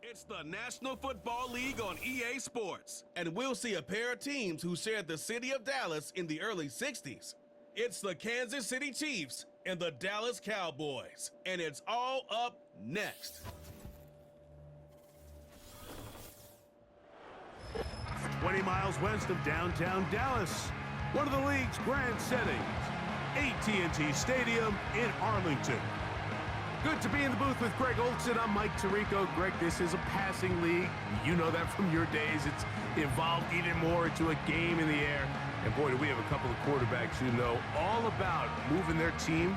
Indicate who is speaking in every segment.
Speaker 1: It's the National Football League on EA Sports, and we'll see a pair of teams who shared the city of Dallas in the early 60s. It's the Kansas City Chiefs and the Dallas Cowboys, and it's all up next.
Speaker 2: "20 miles west of downtown Dallas, one of the league's grand settings, AT&T Stadium in Arlington. Good to be in the booth with Greg Olson. I'm Mike Tirico. Greg, this is a passing league. You know that from your days. It's evolved even more into a game in the air. And boy, do we have a couple of quarterbacks who know all about moving their team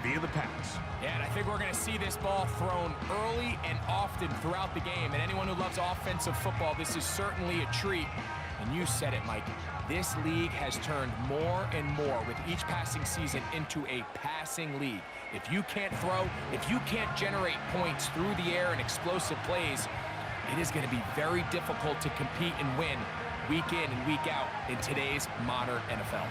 Speaker 2: via the pass.
Speaker 3: Yeah, and I think we're going to see this ball thrown early and often throughout the game. And anyone who loves offensive football, this is certainly a treat. And you said it, Mike. This league has turned more and more with each passing season into a passing league. If you can't throw, if you can't generate points through the air and explosive plays, it is going to be very difficult to compete and win week in and week out in today's modern NFL.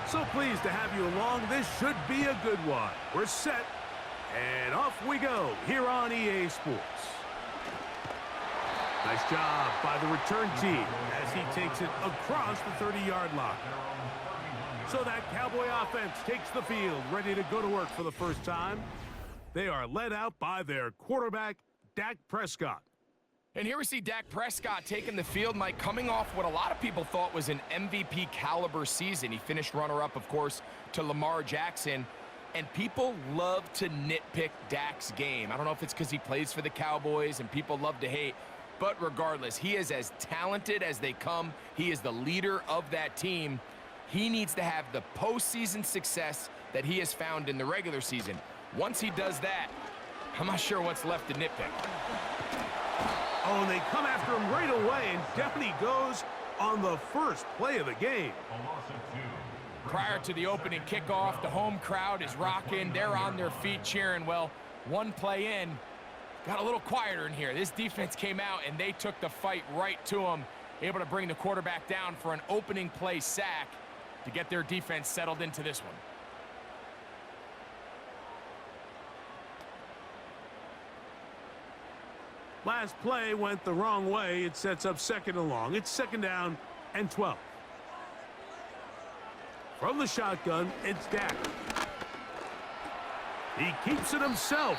Speaker 2: So pleased to have you along. This should be a good one. We're set, and off we go here on EA Sports. Nice job by the return team as he takes it across the 30-yard line. So that Cowboy offense takes the field, ready to go to work for the first time. They are led out by their quarterback, Dak Prescott.
Speaker 3: And here we see Dak Prescott taking the field, Mike, coming off what a lot of people thought was an MVP caliber season. He finished runner-up, of course, to Lamar Jackson. And people love to nitpick Dak's game. I don't know if it's because he plays for the Cowboys and people love to hate. But regardless, he is as talented as they come. He is the leader of that team. He needs to have the postseason success that he has found in the regular season. Once he does that, I'm not sure what's left to nitpick.
Speaker 2: Oh, and they come after him right away, and down he goes on the first play of the game.
Speaker 3: Prior to the opening kickoff, the home crowd is rocking. They're on their feet cheering. Well, one play in, got a little quieter in here. This defense came out, and they took the fight right to him, able to bring the quarterback down for an opening play sack to get their defense settled into this one.
Speaker 2: Last play went the wrong way. It sets up second and long. It's second down and 12. From the shotgun, it's Dak. He keeps it himself.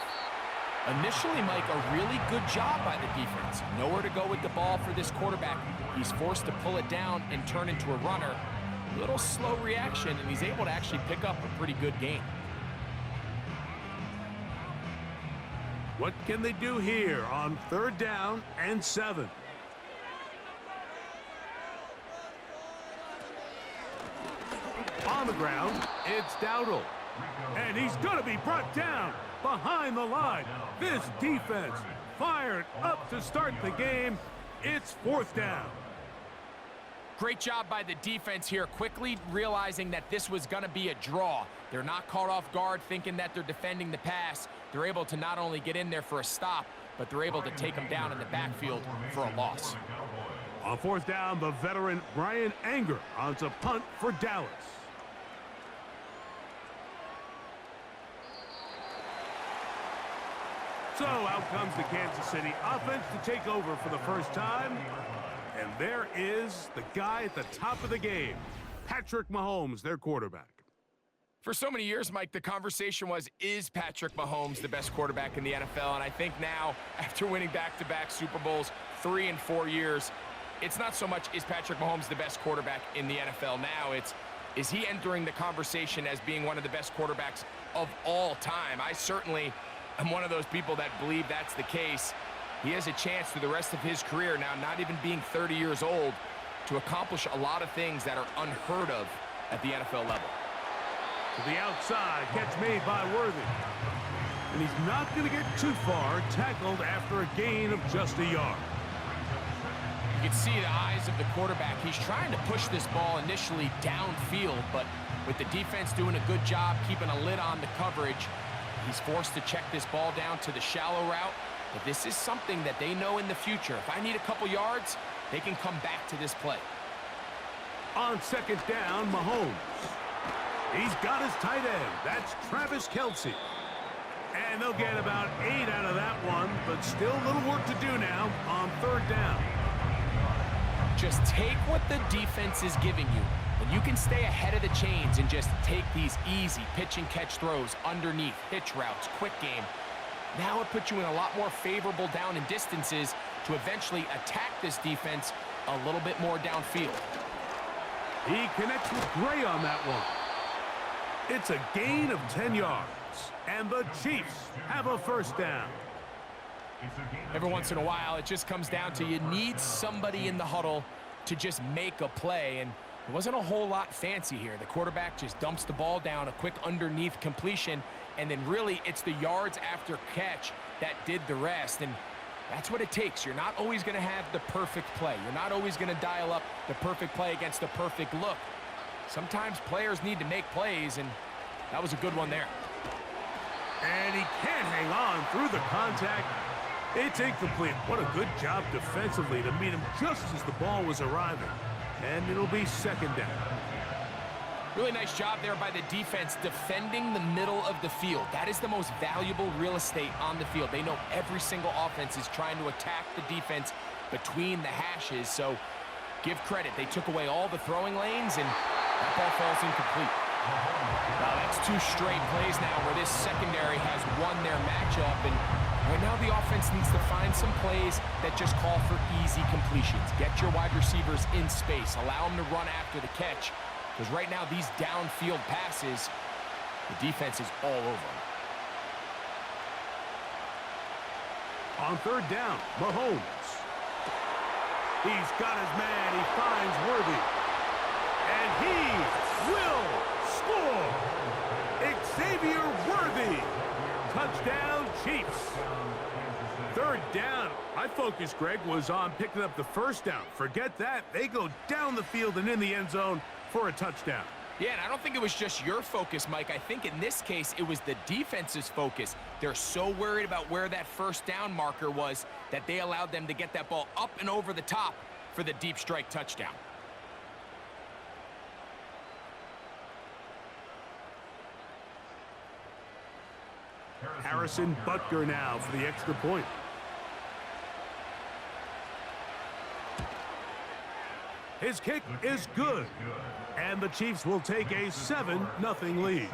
Speaker 3: Initially, Mike, a really good job by the defense. Nowhere to go with the ball for this quarterback. He's forced to pull it down and turn into a runner. A little slow reaction, and he's able to actually pick up a pretty good game.
Speaker 2: What can they do here on third down and 7? On the ground, it's Dowdle. And he's going to be brought down behind the line. This defense fired up to start the game. It's fourth down.
Speaker 3: Great job by the defense here, quickly realizing that this was going to be a draw. They're not caught off guard thinking that they're defending the pass. They're able to not only get in there for a stop, but they're able to take them down in the backfield for a loss.
Speaker 2: On fourth down, the veteran Brian Anger on to punt for Dallas. So out comes the Kansas City offense to take over for the first time. And there is the guy at the top of the game, Patrick Mahomes, their quarterback.
Speaker 3: For so many years, Mike, the conversation was, is Patrick Mahomes the best quarterback in the NFL? And I think now, after winning back-to-back Super Bowls 3 and 4 years, it's not so much, is Patrick Mahomes the best quarterback in the NFL now? It's, is he entering the conversation as being one of the best quarterbacks of all time? I certainly am one of those people that believe that's the case. He has a chance through the rest of his career, now not even being 30 years old, to accomplish a lot of things that are unheard of at the NFL level.
Speaker 2: To the outside, catch made by Worthy. And he's not going to get too far, tackled after a gain of just a yard.
Speaker 3: You can see the eyes of the quarterback. He's trying to push this ball initially downfield, but with the defense doing a good job keeping a lid on the coverage, he's forced to check this ball down to the shallow route. But this is something that they know in the future. If I need a couple yards, they can come back to this play.
Speaker 2: On second down, Mahomes. He's got his tight end. That's Travis Kelce. And they'll get about 8 out of that one, but still a little work to do now on 3rd down.
Speaker 3: Just take what the defense is giving you. When you can stay ahead of the chains and just take these easy pitch and catch throws underneath, hitch routes, quick game, now it puts you in a lot more favorable down and distances to eventually attack this defense a little bit more downfield.
Speaker 2: He connects with Gray on that one. It's a gain of 10 yards, and the Chiefs have a 1st down.
Speaker 3: Every once in a while, it just comes down to you need somebody in the huddle to just make a play, and it wasn't a whole lot fancy here. The quarterback just dumps the ball down, a quick underneath completion, and then really it's the yards after catch that did the rest, and that's what it takes. You're not always going to have the perfect play. You're not always going to dial up the perfect play against the perfect look. Sometimes players need to make plays, and that was a good one there.
Speaker 2: And he can't hang on through the contact. It's incomplete. What a good job defensively to meet him just as the ball was arriving. And it'll be 2nd down.
Speaker 3: Really nice job there by the defense defending the middle of the field. That is the most valuable real estate on the field. They know every single offense is trying to attack the defense between the hashes, so give credit. They took away all the throwing lanes, and that ball falls incomplete. Now that's 2 straight plays now where this secondary has won their matchup, and right now the offense needs to find some plays that just call for easy completions. Get your wide receivers in space. Allow them to run after the catch. Because right now, these downfield passes, the defense is all over them.
Speaker 2: On 3rd down, Mahomes. He's got his man. He finds Worthy. And he will score. Xavier Worthy. Touchdown, Chiefs. 3rd down. My focus, Greg, was on picking up the 1st down. Forget that. They go down the field and in the end zone for a touchdown.
Speaker 3: Yeah, and I don't think it was just your focus, Mike. I think in this case, it was the defense's focus. They're so worried about where that 1st down marker was that they allowed them to get that ball up and over the top for the deep strike touchdown.
Speaker 2: Harrison Butker now for the extra point. His kick is good, and the Chiefs will take a 7-0 lead.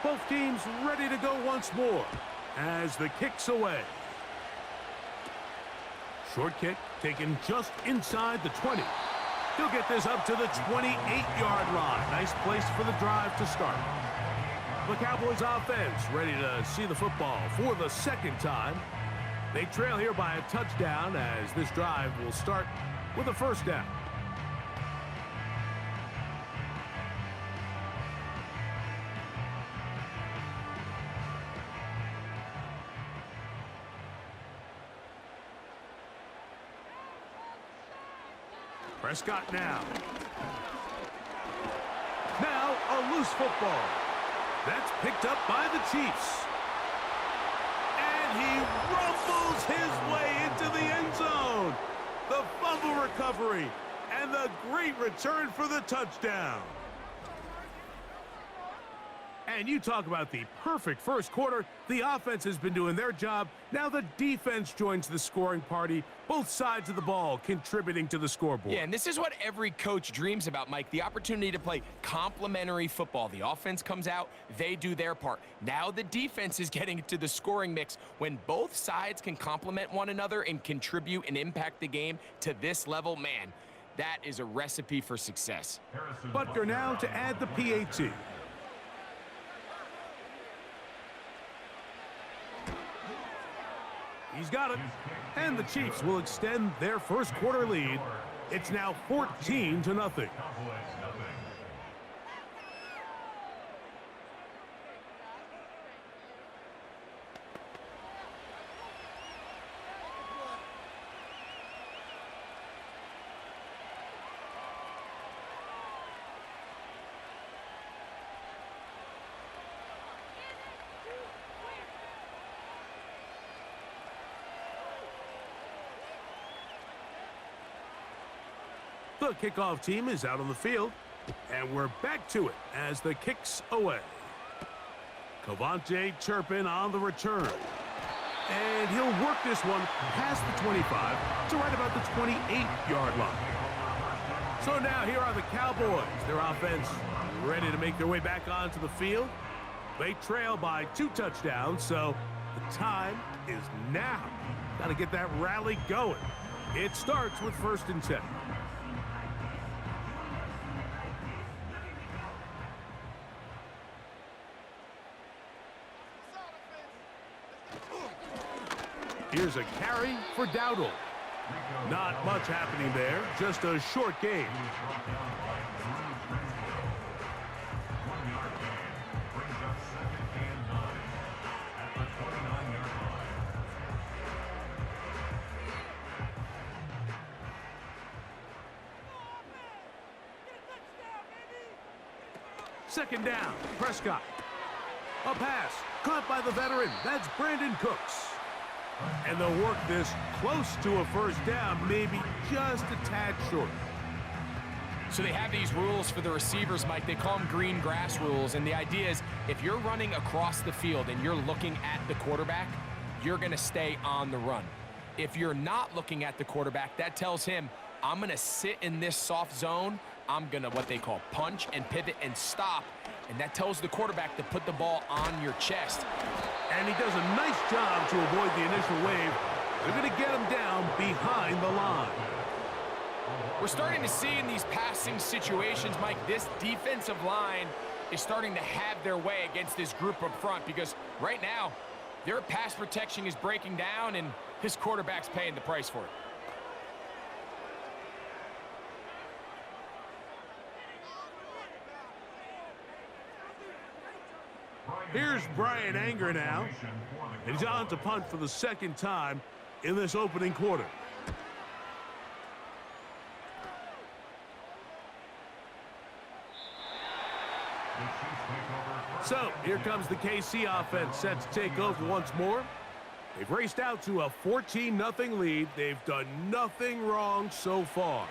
Speaker 2: Both teams ready to go once more as the kick's away. Short kick taken just inside the 20. He'll get this up to the 28-yard line. Nice place for the drive to start. The Cowboys offense ready to see the football for the 2nd time. They trail here by a touchdown as this drive will start with a 1st down. Prescott now. Now a loose football. That's picked up by the Chiefs. And he rumbles his way into the end zone. The fumble recovery and the great return for the touchdown. And you talk about the perfect 1st quarter. The offense has been doing their job. Now the defense joins the scoring party. Both sides of the ball contributing to the scoreboard.
Speaker 3: Yeah, and this is what every coach dreams about, Mike. The opportunity to play complementary football. The offense comes out, they do their part. Now the defense is getting into the scoring mix. When both sides can complement one another and contribute and impact the game to this level, man, that is a recipe for success.
Speaker 2: Butker now to add the PAT. He's got it. And the Chiefs will extend their 1st quarter lead. It's now 14-0. The kickoff team is out on the field, and we're back to it as the kick's away. Cavante Turpin on the return. And he'll work this one past the 25 to right about the 28-yard line. So now here are the Cowboys. Their offense ready to make their way back onto the field. They trail by 2 touchdowns, so the time is now. Got to get that rally going. It starts with 1st and 10. Here's a carry for Dowdle. Not much happening there, just a short game. Second down, Prescott. A pass, caught by the veteran. That's Brandon Cooks. And they'll work this close to a 1st down, maybe just a tad short.
Speaker 3: So they have these rules for the receivers, Mike. They call them green grass rules. And the idea is if you're running across the field and you're looking at the quarterback, you're going to stay on the run. If you're not looking at the quarterback, that tells him, I'm going to sit in this soft zone. I'm going to what they call punch and pivot and stop. And that tells the quarterback to put the ball on your chest.
Speaker 2: And he does a nice job to avoid the initial wave. They're going to get him down behind the line.
Speaker 3: We're starting to see in these passing situations, Mike, this defensive line is starting to have their way against this group up front because right now, their pass protection is breaking down and his quarterback's paying the price for it.
Speaker 2: Here's Brian Anger now. He's on to punt for the 2nd time in this opening quarter. So here comes the KC offense set to take over once more. They've raced out to a 14-0 lead. They've done nothing wrong so far.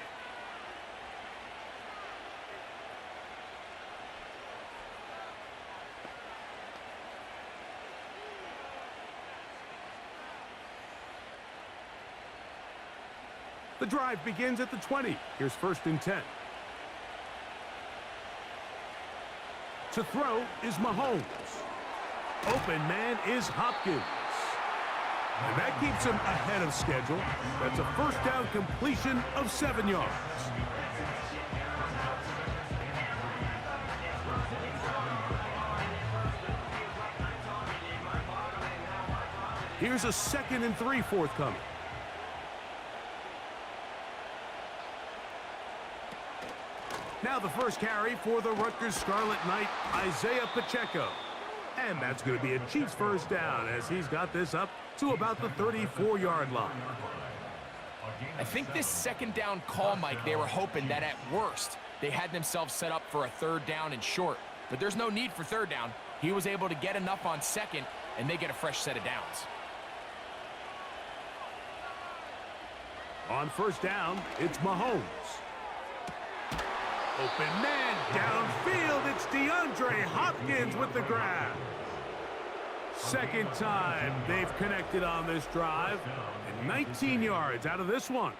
Speaker 2: The drive begins at the 20. Here's 1st and 10. To throw is Mahomes. Open man is Hopkins. And that keeps him ahead of schedule. That's a 1st down completion of 7 yards. Here's a 2nd and 3 forthcoming. Now the first carry for the Rutgers Scarlet Knight, Isaiah Pacheco. And that's going to be a Chiefs 1st down as he's got this up to about the 34-yard line.
Speaker 3: I think this 2nd down call, Mike, they were hoping that at worst they had themselves set up for a 3rd down and short. But there's no need for 3rd down. He was able to get enough on 2nd, and they get a fresh set of downs.
Speaker 2: On 1st down, it's Mahomes. Open man downfield. It's DeAndre Hopkins with the grab. 2nd time they've connected on this drive. And 19 yards out of this one.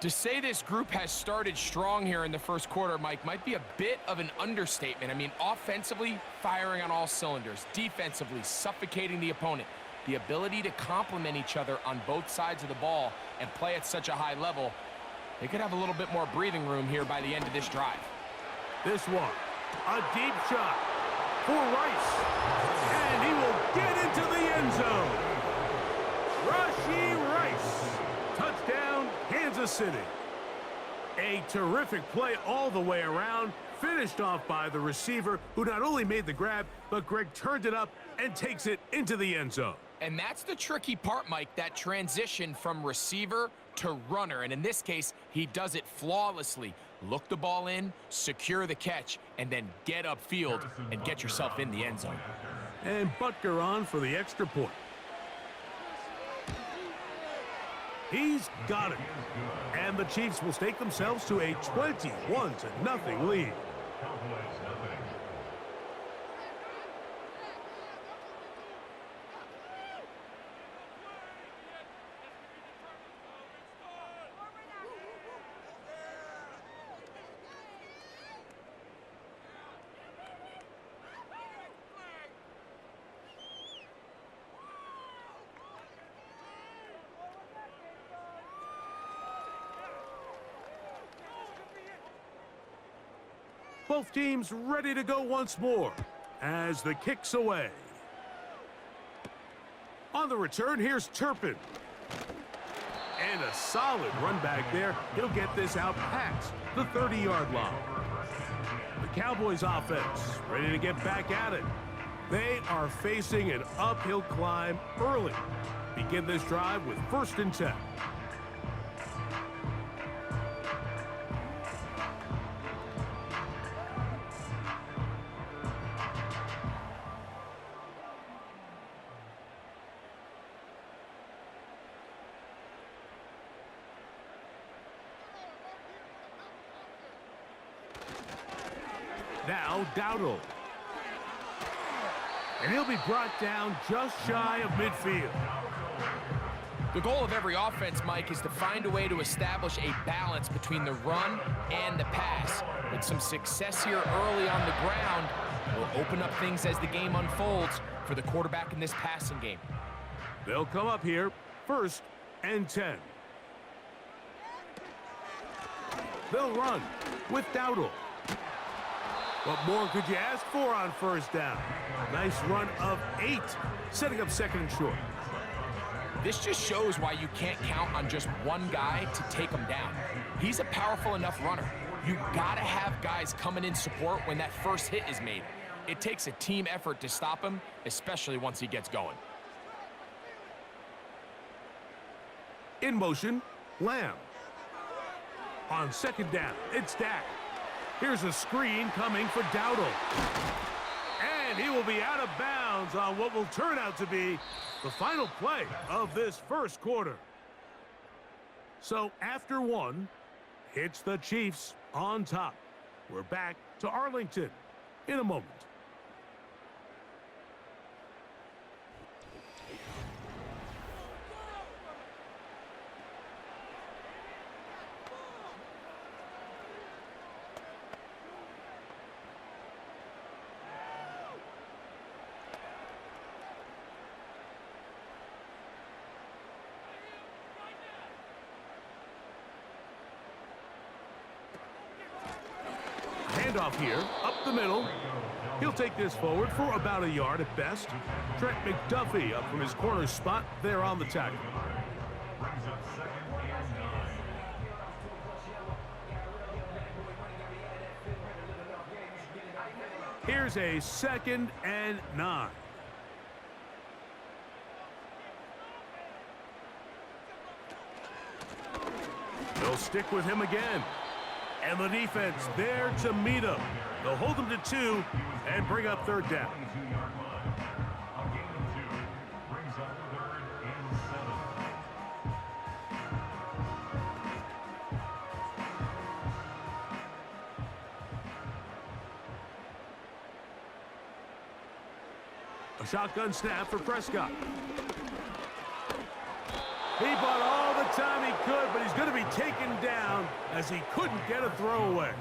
Speaker 3: To say this group has started strong here in the 1st quarter, Mike, might be a bit of an understatement. I mean, offensively, firing on all cylinders. Defensively, suffocating the opponent. The ability to complement each other on both sides of the ball and play at such a high level. They could have a little bit more breathing room here by the end of this drive.
Speaker 2: This one, a deep shot for Rice. And he will get into the end zone. Rashee Rice. Touchdown, Kansas City. A terrific play all the way around. Finished off by the receiver, who not only made the grab, but Greg turned it up and takes it into the end zone.
Speaker 3: And that's the tricky part, Mike, that transition from receiver to runner. And in this case, he does it flawlessly. Look the ball in, secure the catch, and then get upfield and get yourself in the end zone.
Speaker 2: And Butker on for the extra point. He's got it. And the Chiefs will stake themselves to a 21-0 lead. Both teams ready to go once more as the kick's away. On the return, here's Turpin. And a solid run back there. He'll get this out past the 30-yard line. The Cowboys offense ready to get back at it. They are facing an uphill climb early. Begin this drive with 1st and 10. Now Dowdle. And he'll be brought down just shy of midfield.
Speaker 3: The goal of every offense, Mike, is to find a way to establish a balance between the run and the pass. With some success here early on the ground, will open up things as the game unfolds for the quarterback in this passing game.
Speaker 2: They'll come up here, 1st and 10. They'll run with Dowdle. What more could you ask for on 1st down? Nice run of 8, setting up 2nd and short.
Speaker 3: This just shows why you can't count on just one guy to take him down. He's a powerful enough runner. You gotta have guys coming in support when that first hit is made. It takes a team effort to stop him, especially once he gets going.
Speaker 2: In motion, Lamb. On 2nd down, it's Dak. Here's a screen coming for Dowdle. And he will be out of bounds on what will turn out to be the final play of this 1st quarter. So after 1, it's the Chiefs on top. We're back to Arlington in a moment. Handoff here, up the middle. He'll take this forward for about a yard at best. Trent McDuffie up from his corner spot there on the tackle. Here's a 2nd and 9. They'll stick with him again. And the defense there to meet him. They'll hold him to 2 and bring up 3rd down. A shotgun snap for Prescott. He bought all the time he could, but he's going to be taken down as he couldn't get a throwaway.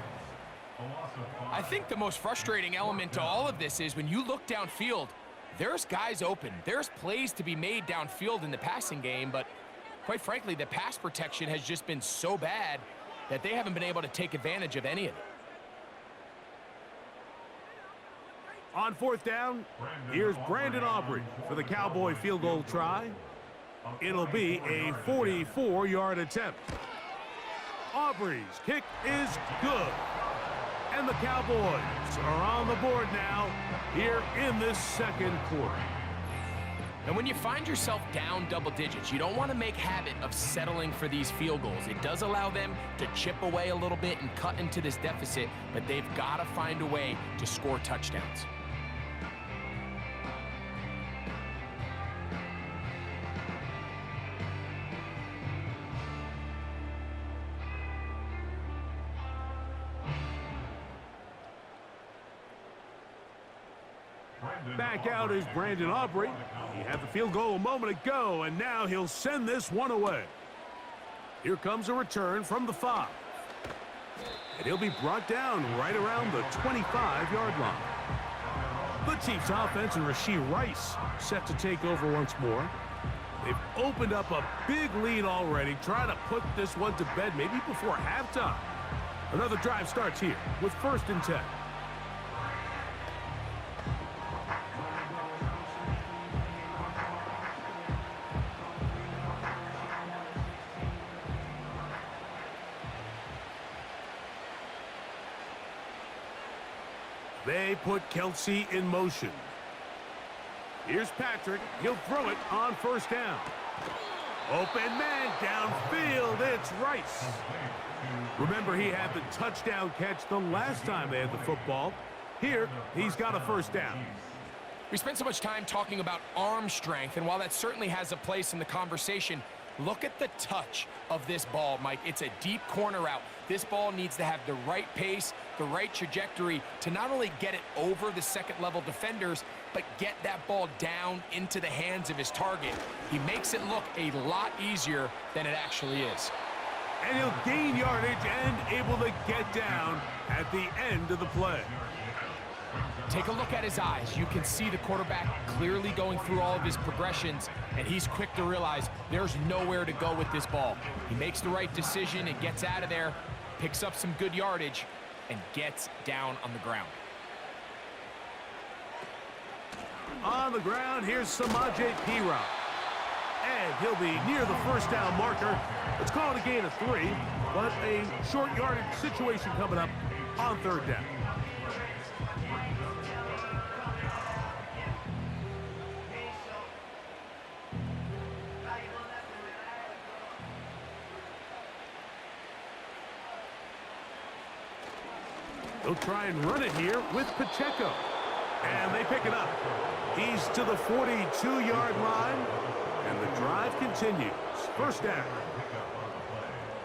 Speaker 3: I think the most frustrating element to all of this is when you look downfield, there's guys open. There's plays to be made downfield in the passing game, but quite frankly, the pass protection has just been so bad that they haven't been able to take advantage of any of it.
Speaker 2: On 4th down, here's Brandon Aubrey for the Cowboy field goal try. It'll be a 44-yard attempt. Aubrey's kick is good. And the Cowboys are on the board now here in this 2nd quarter.
Speaker 3: And when you find yourself down double digits, you don't want to make habit of settling for these field goals. It does allow them to chip away a little bit and cut into this deficit, but they've got to find a way to score touchdowns.
Speaker 2: Back out is Brandon Aubrey. He had the field goal a moment ago, and now he'll send this one away. Here comes a return from the 5. And he'll be brought down right around the 25-yard line. The Chiefs offense and Rashee Rice set to take over once more. They've opened up a big lead already, trying to put this one to bed maybe before halftime. Another drive starts here with 1st and 10. They put Kelsey in motion. Here's Patrick. He'll throw it on 1st down. Open man downfield. It's Rice. Remember, he had the touchdown catch the last time they had the football. Here, he's got a 1st down.
Speaker 3: We spent so much time talking about arm strength, and while that certainly has a place in the conversation, look at the touch of this ball, Mike. It's a deep corner route. This ball needs to have the right pace, the right trajectory to not only get it over the second-level defenders, but get that ball down into the hands of his target. He makes it look a lot easier than it actually is.
Speaker 2: And he'll gain yardage and able to get down at the end of the play.
Speaker 3: Take a look at his eyes. You can see the quarterback clearly going through all of his progressions, and he's quick to realize there's nowhere to go with this ball. He makes the right decision and gets out of there, picks up some good yardage, and gets down on the ground.
Speaker 2: On the ground, here's Samaje Perine. And he'll be near the 1st down marker. Let's call it a gain of 3, but a short yardage situation coming up on 3rd down. They'll try and run it here with Pacheco. And they pick it up. He's to the 42-yard line. And the drive continues. 1st down.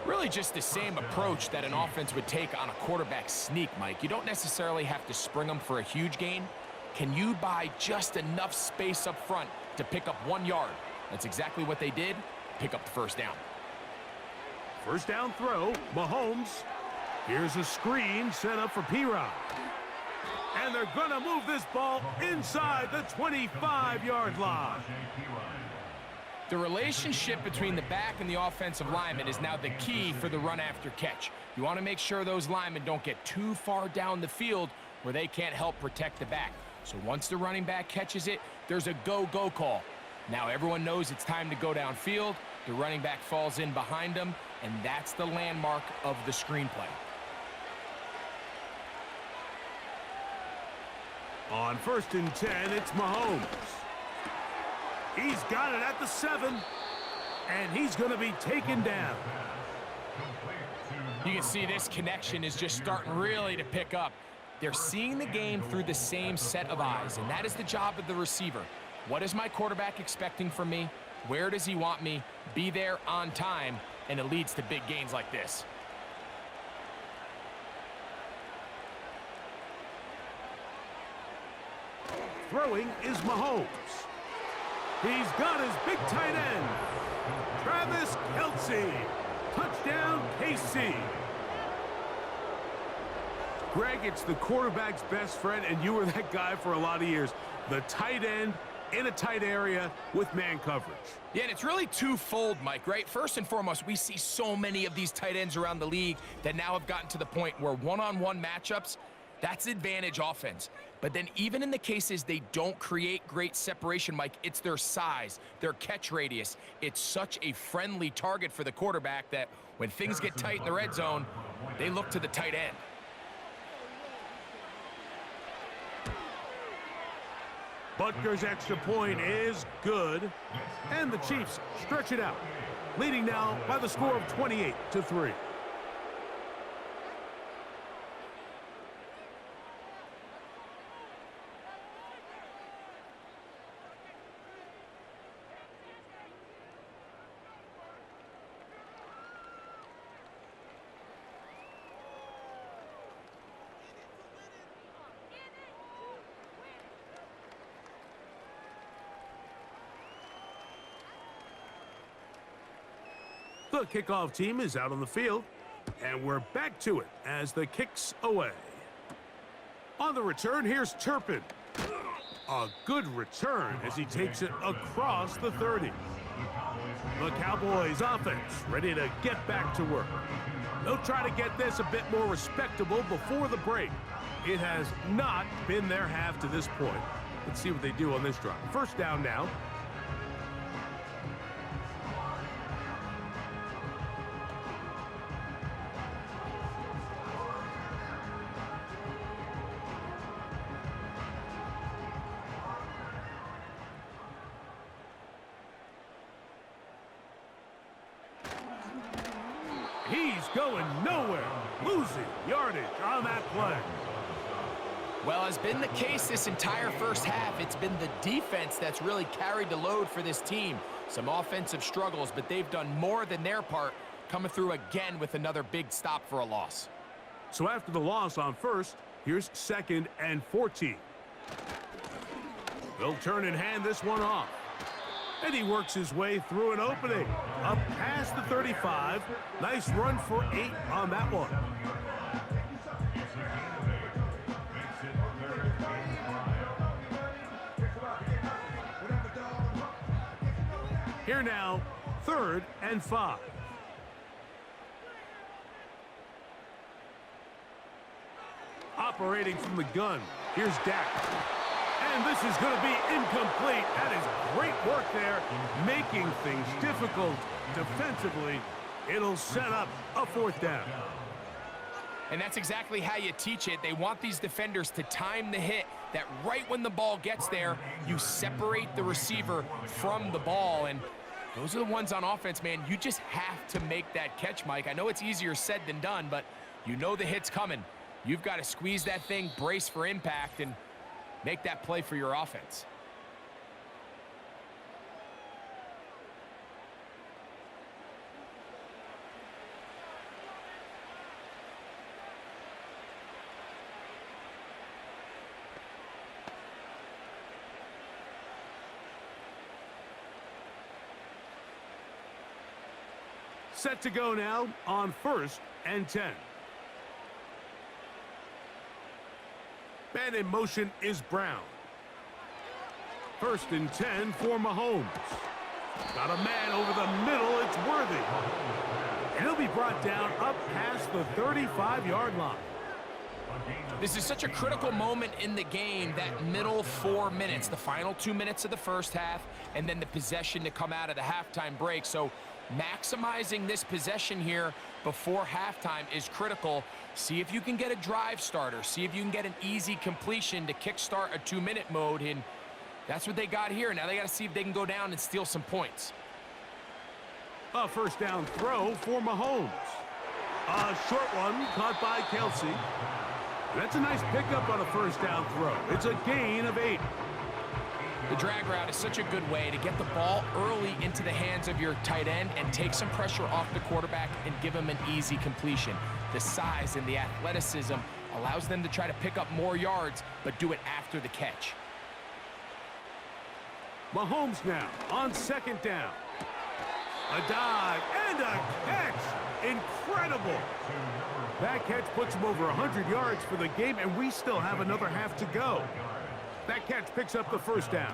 Speaker 3: Really just the same approach that an offense would take on a quarterback sneak, Mike. You don't necessarily have to spring them for a huge gain. Can you buy just enough space up front to pick up 1 yard? That's exactly what they did. Pick up the 1st down.
Speaker 2: 1st down throw. Mahomes. Here's a screen set up for Perine. And they're going to move this ball inside the 25-yard line.
Speaker 3: The relationship between the back and the offensive lineman is now the key for the run after catch. You want to make sure those linemen don't get too far down the field where they can't help protect the back. So once the running back catches it, there's a go-go call. Now everyone knows it's time to go downfield. The running back falls in behind them, and that's the landmark of the screenplay.
Speaker 2: On 1st and 10, it's Mahomes. He's got it at the 7, and he's going to be taken down.
Speaker 3: You can see this connection is just starting really to pick up. They're seeing the game through the same set of eyes, and that is the job of the receiver. What is my quarterback expecting from me? Where does he want me? Be there on time, and it leads to big gains like this.
Speaker 2: Throwing is Mahomes. He's got his big tight end, Travis Kelce. Touchdown, KC. Greg, it's the quarterback's best friend, and you were that guy for a lot of years. The tight end in a tight area with man coverage.
Speaker 3: Yeah, and it's really twofold, Mike, right? First and foremost, we see so many of these tight ends around the league that now have gotten to the point where one-on-one matchups, that's advantage offense. But then even in the cases they don't create great separation, Mike, it's their size, their catch radius. It's such a friendly target for the quarterback that when things get tight in the red zone, they look to the tight end.
Speaker 2: Butker's extra point is good. And the Chiefs stretch it out, leading now by the score of 28-3. The kickoff team is out on the field, and we're back to it as the kick's away. On the return, here's Turpin. A good return as he takes it across the 30. The Cowboys offense ready to get back to work. They'll try to get this a bit more respectable before the break. It has not been their half to this point. Let's see what they do on this drive. First down now. He's going nowhere, losing yardage on that play.
Speaker 3: Well, has been the case this entire first half. It's been the defense that's really carried the load for this team. Some offensive struggles, but they've done more than their part, coming through again with another big stop for a loss.
Speaker 2: So after the loss on first, here's 2nd and 14. They'll turn and hand this one off. And he works his way through an opening. Up past the 35. Nice run for 8 on that one. Here now, 3rd and 5. Operating from the gun, here's Dak. And this is going to be incomplete. That is great work there, making things difficult defensively. It'll set up a 4th down.
Speaker 3: And that's exactly how you teach it. They want these defenders to time the hit, that right when the ball gets there, you separate the receiver from the ball. And those are the ones on offense, man. You just have to make that catch, Mike. I know it's easier said than done, but you know the hit's coming. You've got to squeeze that thing, brace for impact, and make that play for your offense.
Speaker 2: Set to go now on 1st and 10. Man in motion is Brown. 1st and 10 for Mahomes. Got a man over the middle. It's Worthy. And he'll be brought down up past the 35-yard line.
Speaker 3: This is such a critical moment in the game, that middle 4 minutes, the final 2 minutes of the first half, and then the possession to come out of the halftime break. So maximizing this possession here before halftime is critical. See if you can get a drive starter. See if you can get an easy completion to kickstart a 2-minute mode, and that's what they got here. Now they got to see if they can go down and steal some points.
Speaker 2: A 1st down throw for Mahomes. A short one caught by Kelsey. That's a nice pickup on a 1st down throw. It's a gain of 8.
Speaker 3: The drag route is such a good way to get the ball early into the hands of your tight end and take some pressure off the quarterback and give him an easy completion. The size and the athleticism allows them to try to pick up more yards, but do it after the catch.
Speaker 2: Mahomes now on 2nd down. A dive and a catch. Incredible. That catch puts him over 100 yards for the game, and we still have another half to go. That catch picks up the 1st down.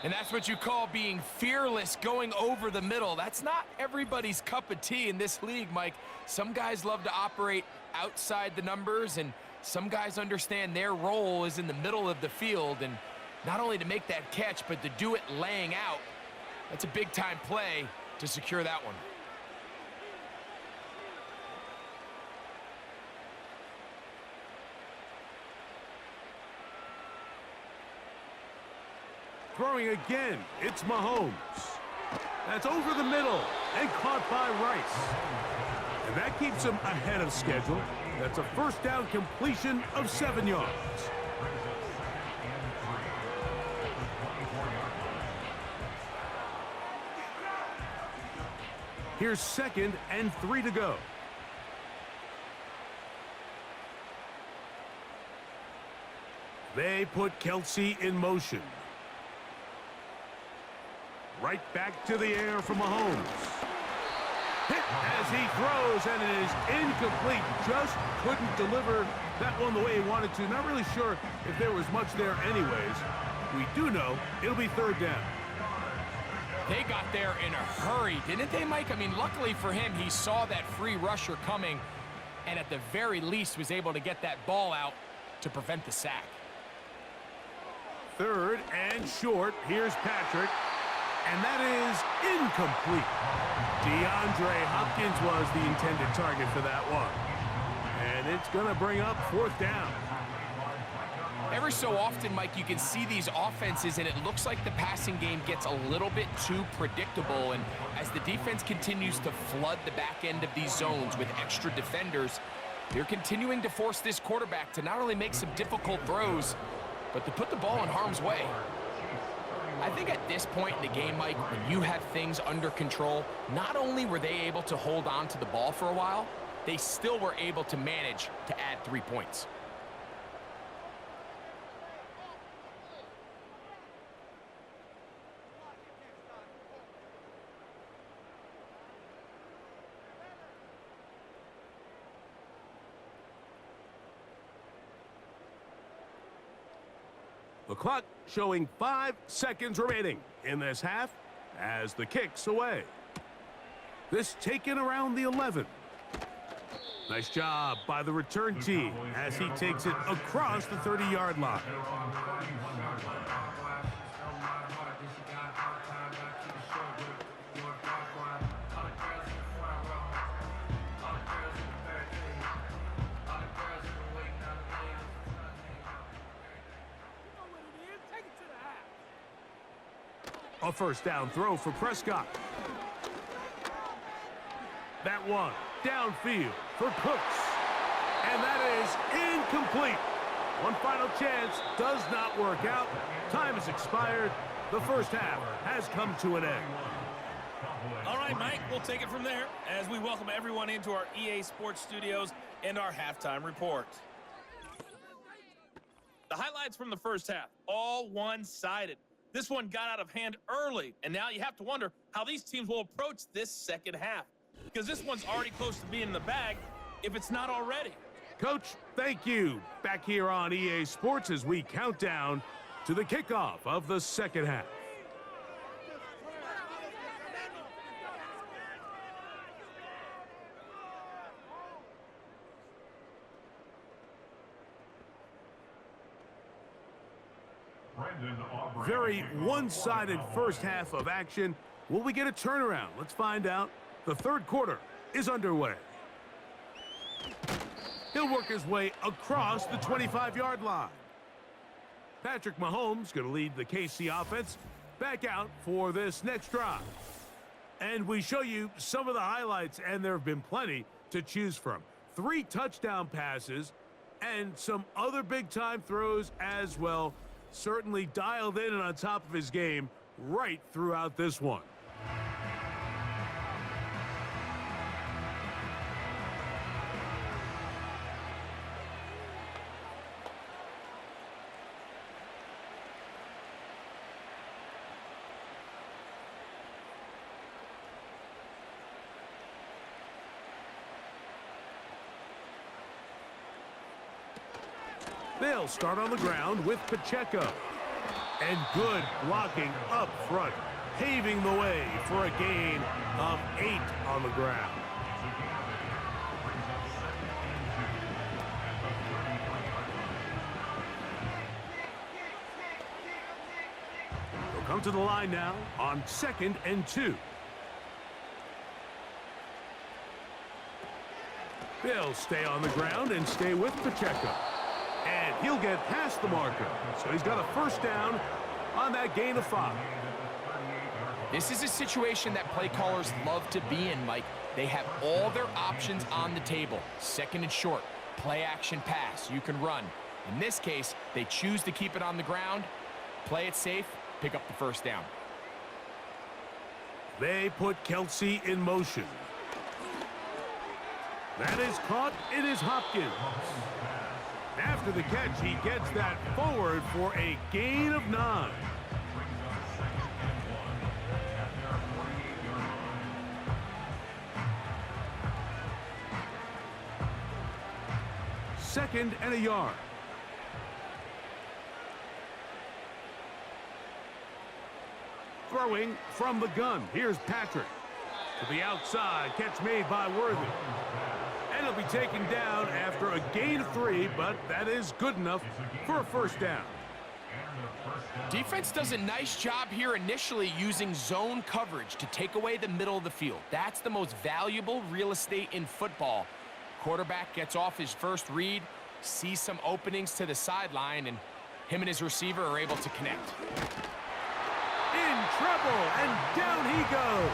Speaker 3: And that's what you call being fearless, going over the middle. That's not everybody's cup of tea in this league, Mike. Some guys love to operate outside the numbers, and some guys understand their role is in the middle of the field, and not only to make that catch, but to do it laying out. That's a big-time play to secure that one.
Speaker 2: Throwing again, it's Mahomes. That's over the middle and caught by Rice. And that keeps him ahead of schedule. That's a 1st down completion of 7 yards. Here's 2nd and 3 to go. They put Kelsey in motion. Right back to the air for Mahomes. as he throws, and it is incomplete. Just couldn't deliver that one the way he wanted to. Not really sure if there was much there anyways. We do know it'll be third down.
Speaker 3: They got there in a hurry, didn't they, Mike? I mean, luckily for him, he saw that free rusher coming and at the very least was able to get that ball out to prevent the sack.
Speaker 2: Third and short. Here's Patrick. And that is incomplete. DeAndre Hopkins was the intended target for that one. And it's going to bring up fourth down.
Speaker 3: Every so often, Mike, you can see these offenses, and it looks like the passing game gets a little bit too predictable. And as the defense continues to flood the back end of these zones with extra defenders, they're continuing to force this quarterback to not only make some difficult throws, but to put the ball in harm's way. I think at this point in the game, Mike, when you have things under control, not only were they able to hold on to the ball for a while, they still were able to manage to add 3 points.
Speaker 2: The clock showing 5 seconds remaining in this half as the kick's away. This taken around the 11. Nice job by the return team as he takes it across the 30-yard line. A first down throw for Prescott. That one downfield for Cooks. And that is incomplete. One final chance does not work out. Time has expired. The first half has come to an end.
Speaker 4: All right, Mike, we'll take it from there as we welcome everyone into our EA Sports Studios and our halftime report. The highlights from the first half, all one-sided. This one got out of hand early, and now you have to wonder how these teams will approach this second half, because this one's already close to being in the bag, if it's not already.
Speaker 2: Coach, thank you. Back here on EA Sports as we count down to the kickoff of the second half. Very one-sided first half of action. Will we get a turnaround? Let's find out. The third quarter is underway. He'll work his way across the 25-yard line. Patrick Mahomes going to lead the KC offense back out for this next drive. And we show you some of the highlights, and there have been plenty to choose from. 3 touchdown passes and some other big-time throws as well. Certainly dialed in and on top of his game right throughout this one. They'll start on the ground with Pacheco. And good blocking up front, paving the way for a gain of 8 on the ground. They'll come to the line now on 2nd and 2. They'll stay on the ground and stay with Pacheco. And he'll get past the marker. So he's got a first down on that gain of 5.
Speaker 3: This is a situation that play callers love to be in, Mike. They have all their options on the table. 2nd and short, play action pass, you can run. In this case, they choose to keep it on the ground, play it safe, pick up the first down.
Speaker 2: They put Kelsey in motion. That is caught. It is Hopkins. After the catch, he gets that forward for a gain of 9. 2nd and a yard. Throwing from the gun. Here's Patrick. To the outside. Catch made by Worthy. And he'll be taken down after a gain of 3, but that is good enough for a first down.
Speaker 3: Defense does a nice job here initially using zone coverage to take away the middle of the field. That's the most valuable real estate in football. Quarterback gets off his first read, sees some openings to the sideline, and him and his receiver are able to connect.
Speaker 2: In trouble, and down he goes.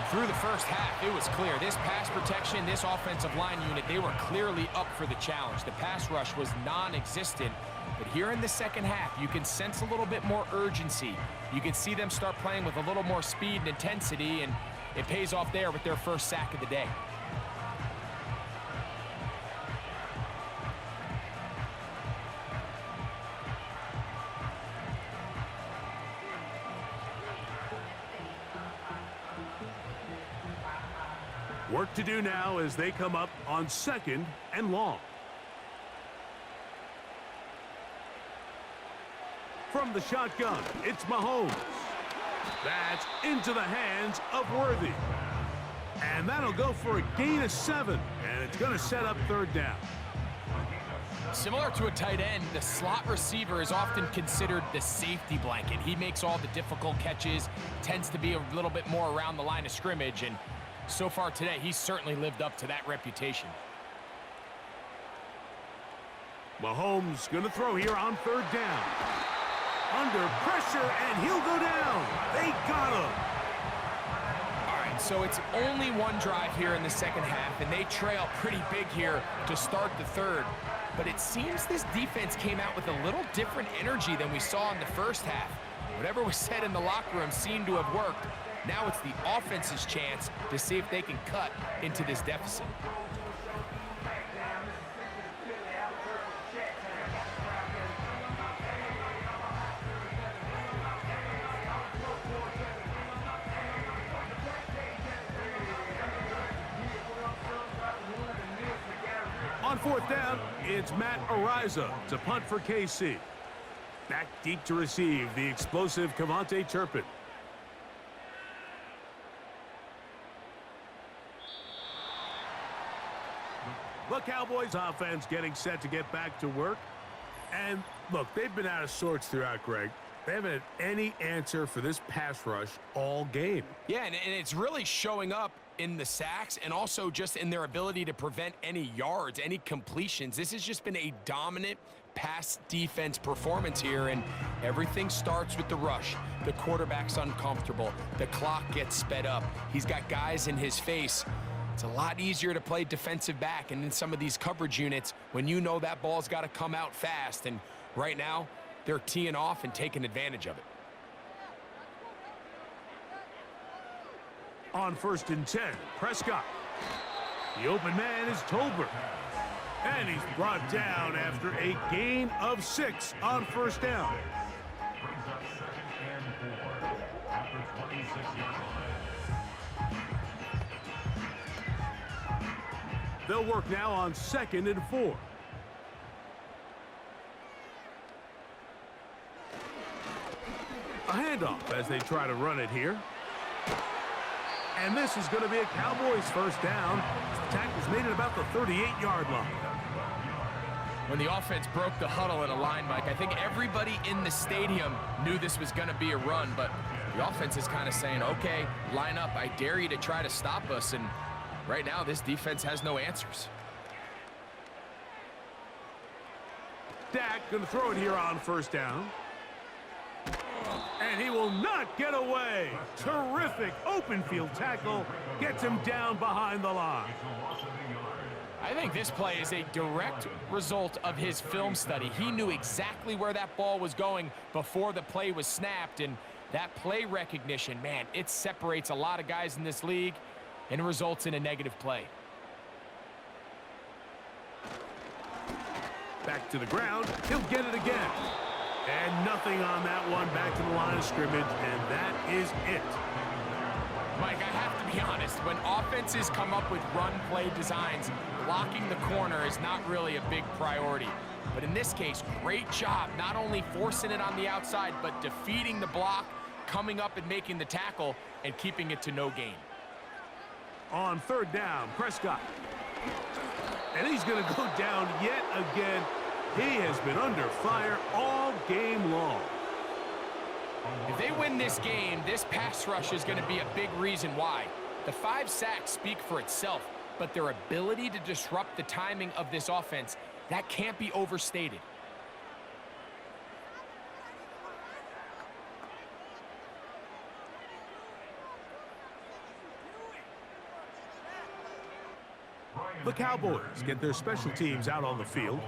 Speaker 3: Through the first half, it was clear. This pass protection, this offensive line unit, they were clearly up for the challenge. The pass rush was non-existent. But here in the second half, you can sense a little bit more urgency. You can see them start playing with a little more speed and intensity, and it pays off there with their first sack of the day.
Speaker 2: Work to do now as they come up on 2nd and long. From the shotgun, it's Mahomes. That's into the hands of Worthy. And that'll go for a gain of 7, and it's going to set up 3rd down.
Speaker 3: Similar to a tight end, the slot receiver is often considered the safety blanket. He makes all the difficult catches, tends to be a little bit more around the line of scrimmage, and so far today, he's certainly lived up to that reputation.
Speaker 2: Mahomes going to throw here on 3rd down. Under pressure, and he'll go down. They got him.
Speaker 3: All right, so it's only one drive here in the second half, and they trail pretty big here to start the 3rd. But it seems this defense came out with a little different energy than we saw in the first half. Whatever was said in the locker room seemed to have worked. Now it's the offense's chance to see if they can cut into this deficit.
Speaker 2: On 4th down, it's Matt Ariza to punt for KC. Back deep to receive the explosive Cavante Turpin. The Cowboys offense getting set to get back to work. And look, they've been out of sorts throughout, Greg. They haven't had any answer for this pass rush all game.
Speaker 3: Yeah, and it's really showing up in the sacks and also just in their ability to prevent any yards, any completions. This has just been a dominant pass defense performance here, and everything starts with the rush. The quarterback's uncomfortable. The clock gets sped up. He's got guys in his face. It's a lot easier to play defensive back and in some of these coverage units when you know that ball's got to come out fast, and right now they're teeing off and taking advantage of it.
Speaker 2: On 1st and 10, Prescott. The open man is Tolbert. And he's brought down after a gain of 6 on 1st down.
Speaker 5: Brings up 2nd and 4 after 26-yard line.
Speaker 2: They'll work now on 2nd and 4. A handoff as they try to run it here. And this is going to be a Cowboys first down. The tackle's made it about the 38-yard line.
Speaker 3: When the offense broke the huddle in a line, Mike, I think everybody in the stadium knew this was going to be a run, but the offense is kind of saying, okay, line up. I dare you to try to stop us, and right now this defense has no answers.
Speaker 2: Dak going to throw it here on 1st down. And he will not get away. Terrific open field tackle. Gets him down behind the line.
Speaker 3: I think this play is a direct result of his film study. He knew exactly where that ball was going before the play was snapped, and that play recognition, man, it separates a lot of guys in this league and results in a negative play.
Speaker 2: Back to the ground. He'll get it again. And nothing on that one. Back to the line of scrimmage, and that is it.
Speaker 3: Mike, I have to be honest, when offenses come up with run-play designs, blocking the corner is not really a big priority. But in this case, great job not only forcing it on the outside, but defeating the block, coming up and making the tackle, and keeping it to no gain.
Speaker 2: On third down, Prescott. And he's going to go down yet again. He has been under fire all game long.
Speaker 3: If they win this game, this pass rush is going to be a big reason why. The 5 sacks speak for itself, but their ability to disrupt the timing of this offense, that can't be overstated.
Speaker 2: The Cowboys get their special teams out on the field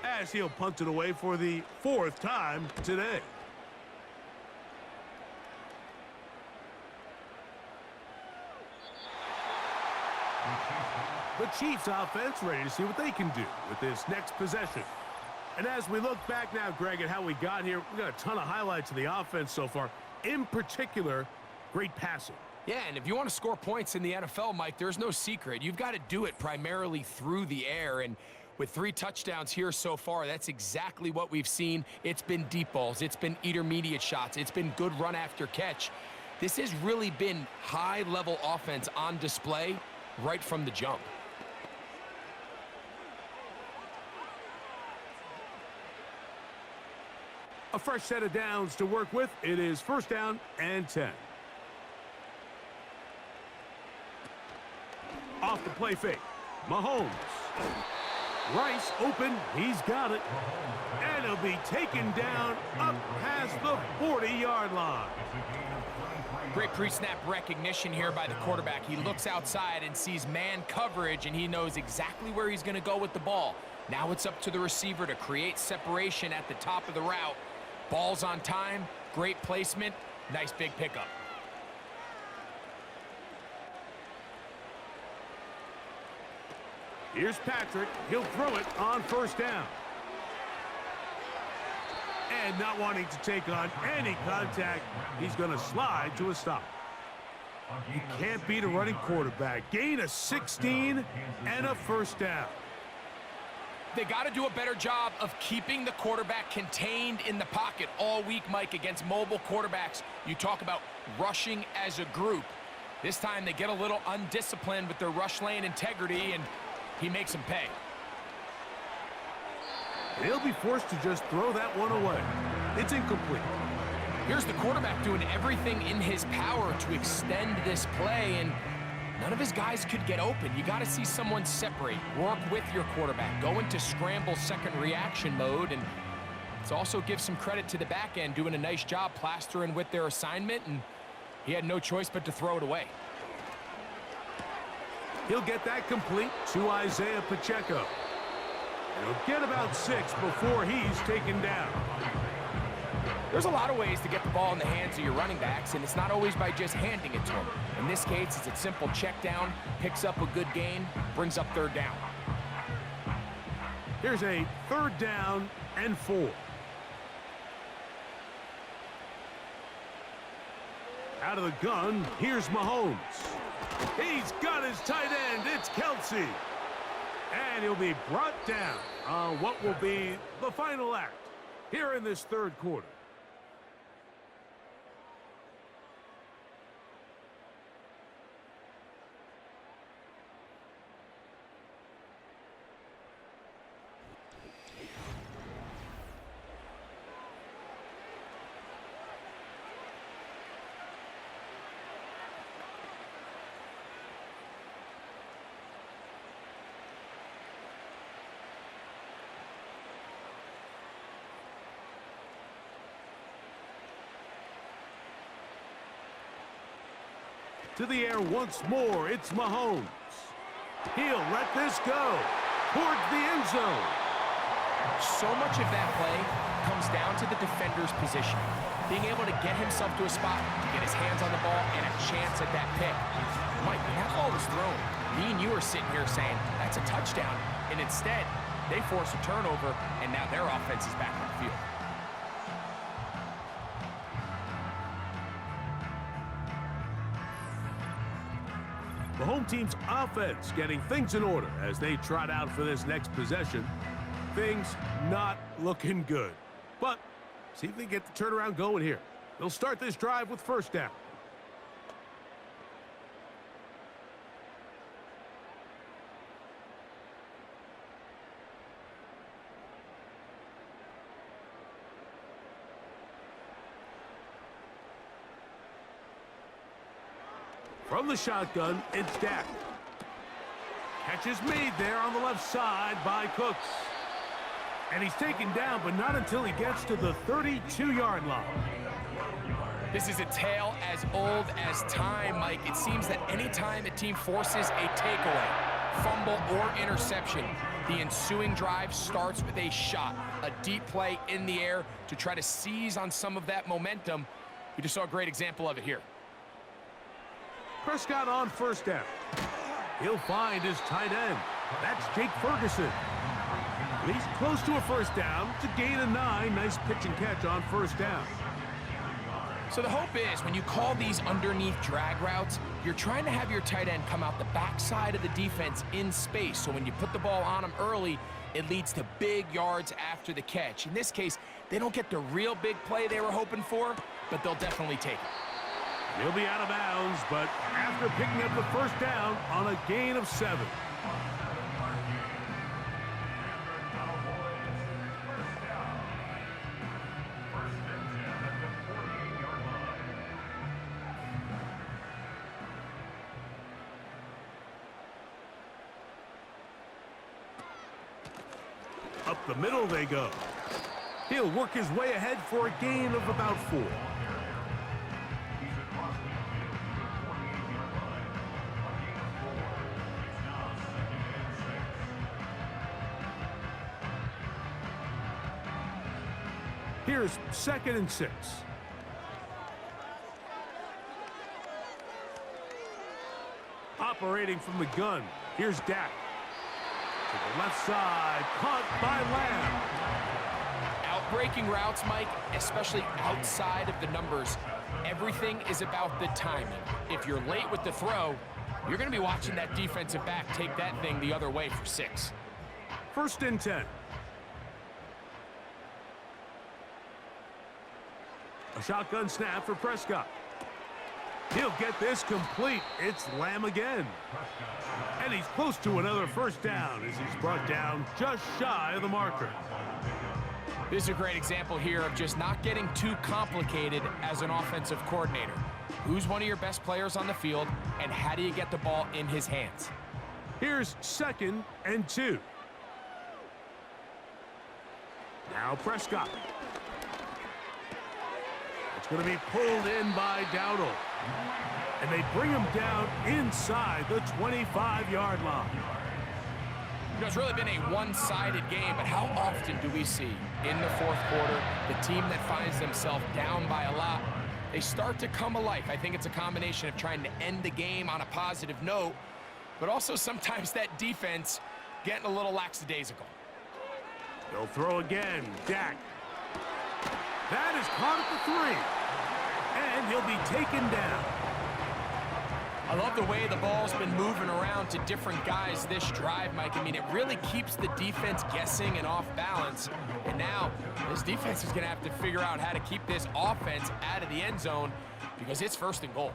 Speaker 2: as he'll punt it away for the 4th time today. The Chiefs offense ready to see what they can do with this next possession. And as we look back now, Greg, at how we got here, we got a ton of highlights of the offense so far. In particular, great passing.
Speaker 3: Yeah, and if you want to score points in the NFL, Mike, there's no secret. You've got to do it primarily through the air, and with 3 touchdowns here so far, that's exactly what we've seen. It's been deep balls. It's been intermediate shots. It's been good run after catch. This has really been high-level offense on display right from the jump.
Speaker 2: A fresh set of downs to work with. It is 1st down and 10. Off the play fake. Mahomes. Rice open. He's got it. And he'll be taken down up past the 40-yard line.
Speaker 3: Great pre-snap recognition here by the quarterback. He looks outside and sees man coverage, and he knows exactly where he's going to go with the ball. Now it's up to the receiver to create separation at the top of the route. Ball's on time, great placement, nice big pickup.
Speaker 2: Here's Patrick. He'll throw it on 1st down. And not wanting to take on any contact, he's going to slide to a stop. You can't beat a running quarterback. Gain of 16 and a 1st down.
Speaker 3: They got to do a better job of keeping the quarterback contained in the pocket all week, Mike, against mobile quarterbacks. You talk about rushing as a group. This time they get a little undisciplined with their rush lane integrity, and he makes them pay.
Speaker 2: He'll be forced to just throw that one away. It's incomplete.
Speaker 3: Here's the quarterback doing everything in his power to extend this play, and none of his guys could get open. You got to see someone separate, work with your quarterback, go into scramble second reaction mode, and let's also give some credit to the back end doing a nice job plastering with their assignment, and he had no choice but to throw it away.
Speaker 2: He'll get that complete to Isaiah Pacheco. He'll get about 6 before he's taken down.
Speaker 3: There's a lot of ways to get the ball in the hands of your running backs, and it's not always by just handing it to them. In this case, it's a simple check down, picks up a good gain, brings up 3rd down.
Speaker 2: Here's a 3rd down and 4. Out of the gun, here's Mahomes. He's got his tight end. It's Kelsey. And he'll be brought down on what will be the final act here in this 3rd quarter. To the air once more, it's Mahomes. He'll let this go towards the end zone.
Speaker 3: So much of that play comes down to the defender's position. Being able to get himself to a spot, to get his hands on the ball, and a chance at that pick. Mike, when that ball was thrown, me and you are sitting here saying, that's a touchdown. And instead, they force a turnover, and now their offense is back on the field.
Speaker 2: The home team's offense getting things in order as they trot out for this next possession. Things not looking good. But see if they get the turnaround going here. They'll start this drive with first down. From the shotgun, it's Dak. Catch is made there on the left side by Cooks. And he's taken down, but not until he gets to the 32-yard line.
Speaker 3: This is a tale as old as time, Mike. It seems that anytime a team forces a takeaway, fumble, or interception, the ensuing drive starts with a shot, a deep play in the air to try to seize on some of that momentum. We just saw a great example of it here.
Speaker 2: Prescott on first down. He'll find his tight end. That's Jake Ferguson. He's close to a first down. It's a gain of 9. Nice pitch and catch on first down.
Speaker 3: So the hope is when you call these underneath drag routes, you're trying to have your tight end come out the backside of the defense in space. So when you put the ball on him early, it leads to big yards after the catch. In this case, they don't get the real big play they were hoping for, but they'll definitely take it.
Speaker 2: He'll be out of bounds, but after picking up the first down on a gain of 7. Up the middle they go. He'll work his way ahead for a gain of about 4. Here's 2nd and 6. Operating from the gun, here's Dak. To the left side, caught by Lamb.
Speaker 3: Outbreaking routes, Mike, especially outside of the numbers, everything is about the timing. If you're late with the throw, you're going to be watching that defensive back take that thing the other way for 6.
Speaker 2: 1st and 10. A shotgun snap for Prescott. He'll get this complete. It's Lamb again. And he's close to another first down as he's brought down just shy of the marker.
Speaker 3: This is a great example here of just not getting too complicated as an offensive coordinator. Who's one of your best players on the field, and how do you get the ball in his hands?
Speaker 2: Here's 2nd and 2. Now Prescott. It's going to be pulled in by Dowdle. And they bring him down inside the 25-yard line.
Speaker 3: You know, it's really been a one-sided game, but how often do we see in the 4th quarter the team that finds themselves down by a lot, they start to come alive? I think it's a combination of trying to end the game on a positive note, but also sometimes that defense getting a little lackadaisical.
Speaker 2: They'll throw again. Dak. That is caught at the 3. And he'll be taken down.
Speaker 3: I love the way the ball's been moving around to different guys this drive, Mike. I mean, it really keeps the defense guessing and off balance. And now this defense is going to have to figure out how to keep this offense out of the end zone because it's 1st and goal.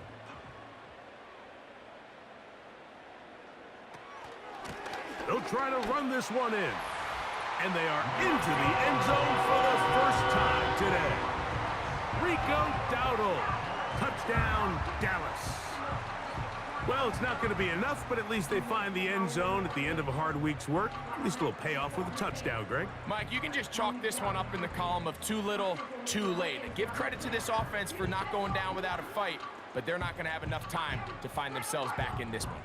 Speaker 2: They'll try to run this one in. And they are into the end zone for the first time today. Rico Dowdle. Touchdown, Dallas. Well, it's not going to be enough, but at least they find the end zone at the end of a hard week's work. At least a little payoff with a touchdown, Greg.
Speaker 3: Mike, you can just chalk this one up in the column of too little, too late. And give credit to this offense for not going down without a fight, but they're not going to have enough time to find themselves back in this one.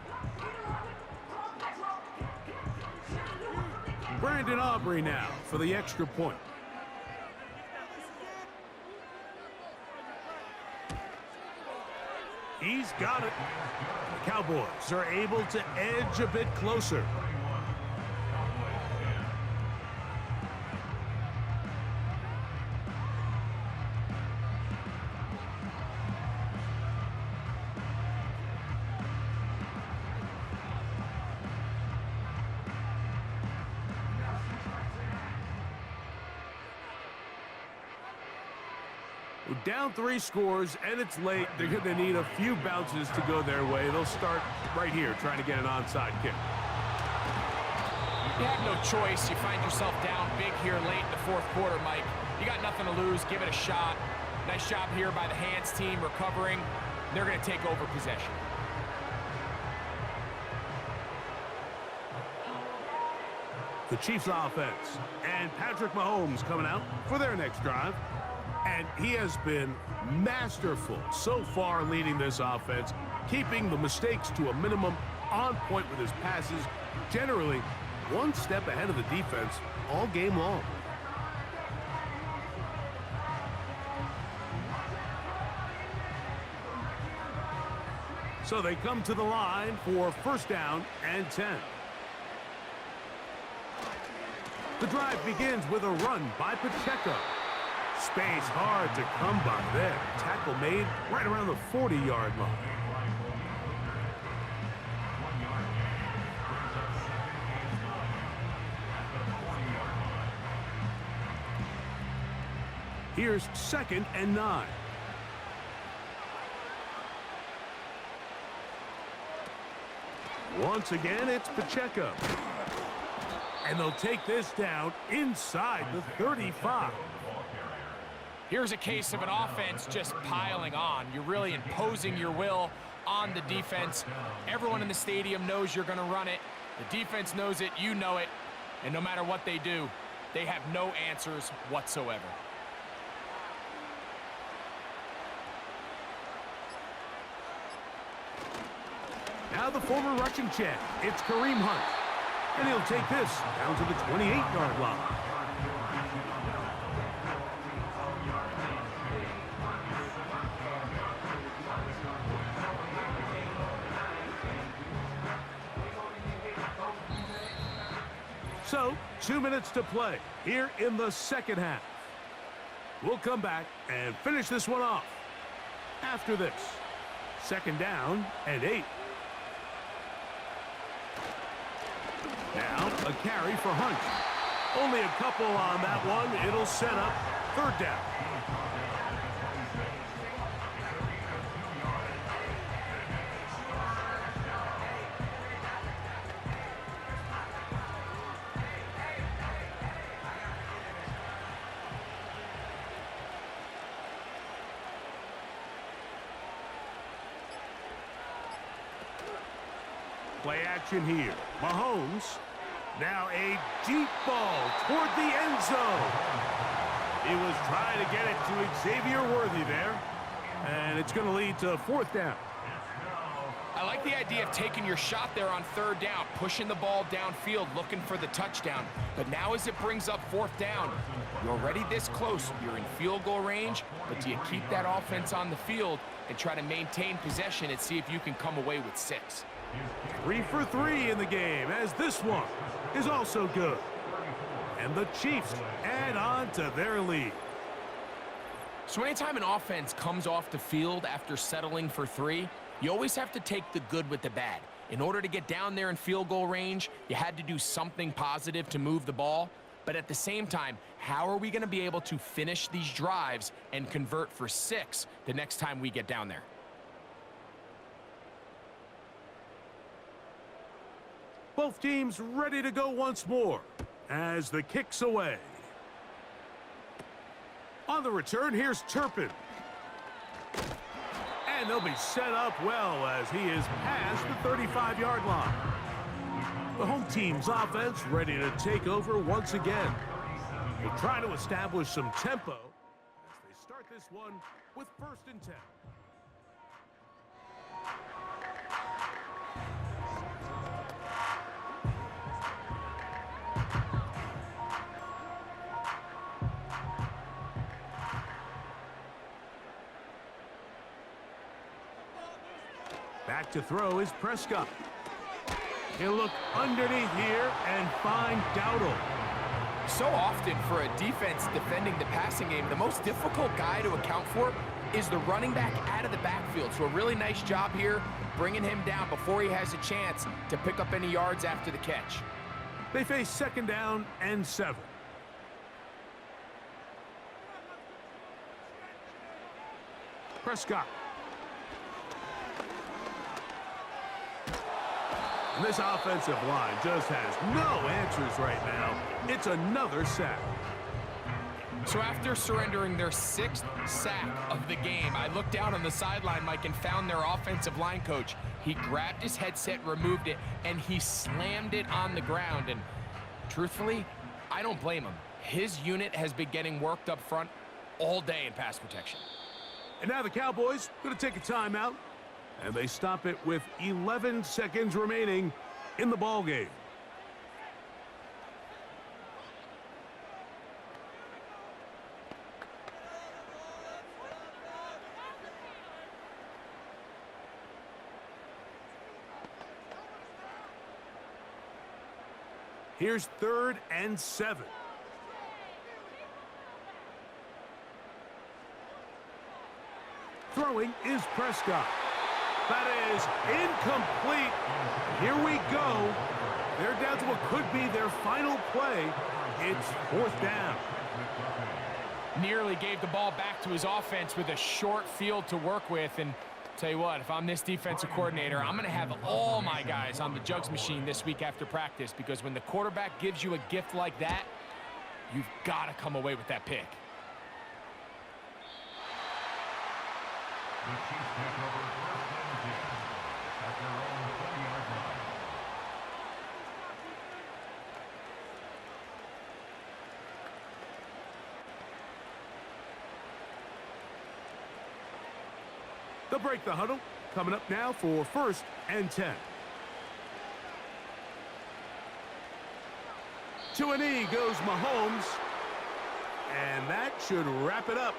Speaker 2: Brandon Aubrey now for the extra point. He's got it. The Cowboys are able to edge a bit closer. With down 3 scores and it's late, they're going to need a few bounces to go their way. They'll start right here trying to get an onside kick.
Speaker 3: You have no choice. You find yourself down big here late in the fourth quarter, Mike. You got nothing to lose. Give it a shot. Nice job here by the hands team recovering. They're going to take over possession.
Speaker 2: The Chiefs offense and Patrick Mahomes coming out for their next drive. And he has been masterful so far leading this offense, keeping the mistakes to a minimum, on point with his passes, generally one step ahead of the defense all game long. So they come to the line for first down and 10. The drive begins with a run by Pacheco. Space hard to come by there. Tackle made right around the 40-yard line. Here's 2nd and 9. Once again, it's Pacheco. And they'll take this down inside the 35.
Speaker 3: Here's a case of an offense just piling on. You're really imposing your will on the defense. Everyone in the stadium knows you're going to run it. The defense knows it, you know it. And no matter what they do, they have no answers whatsoever.
Speaker 2: Now the former rushing champ, it's Kareem Hunt. And he'll take this down to the 28-yard line. So, 2 minutes to play here in the second half. We'll come back and finish this one off after this. 2nd down and 8. Now a carry for Hunt. Only a couple on that one. It'll set up 3rd down. Play action here. Mahomes. Now a deep ball toward the end zone. He was trying to get it to Xavier Worthy there. And it's going to lead to 4th down.
Speaker 3: I like the idea of taking your shot there on 3rd down, pushing the ball downfield, looking for the touchdown. But now as it brings up 4th down, you're already this close. You're in field goal range, but do you keep that offense on the field and try to maintain possession and see if you can come away with 6?
Speaker 2: 3 for 3 in the game, as this one is also good. And the Chiefs add on to their lead.
Speaker 3: So anytime an offense comes off the field after settling for 3, you always have to take the good with the bad. In order to get down there in field goal range, you had to do something positive to move the ball. But at the same time, how are we going to be able to finish these drives and convert for 6 the next time we get down there?
Speaker 2: Both teams ready to go once more as the kick's away. On the return, here's Turpin. And they'll be set up well as he is past the 35-yard line. The home team's offense ready to take over once again. They're trying to establish some tempo as they start this one with 1st and 10. Back to throw is Prescott. He'll look underneath here and find Dowdle.
Speaker 3: So often for a defense defending the passing game, the most difficult guy to account for is the running back out of the backfield. So a really nice job here bringing him down before he has a chance to pick up any yards after the catch.
Speaker 2: They face 2nd down and 7. Prescott. And this offensive line just has no answers right now. It's another sack.
Speaker 3: So after surrendering their 6th sack of the game, I looked down on the sideline, Mike, and found their offensive line coach. He grabbed his headset, removed it, and he slammed it on the ground. And truthfully, I don't blame him. His unit has been getting worked up front all day in pass protection.
Speaker 2: And now the Cowboys going to take a timeout, and they stop it with 11 seconds remaining in the ball game. Here's 3rd and 7. Throwing is Prescott. That is incomplete. Here we go. They're down to what could be their final play. It's 4th down.
Speaker 3: Nearly gave the ball back to his offense with a short field to work with. And tell you what, if I'm this defensive coordinator, I'm going to have all my guys on the jugs machine this week after practice, because when the quarterback gives you a gift like that, you've got to come away with that pick.
Speaker 5: The Chiefs take over 1st and 10 at their own 40-yard line.
Speaker 2: They'll break the huddle. Coming up now for 1st and 10. To a knee goes Mahomes. And that should wrap it up.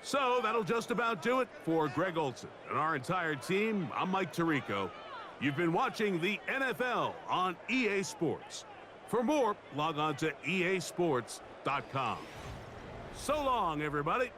Speaker 2: So that'll just about do it for Greg Olson and our entire team. I'm Mike Tirico. You've been watching the NFL on EA Sports. For more, log on to easports.com. So long, everybody.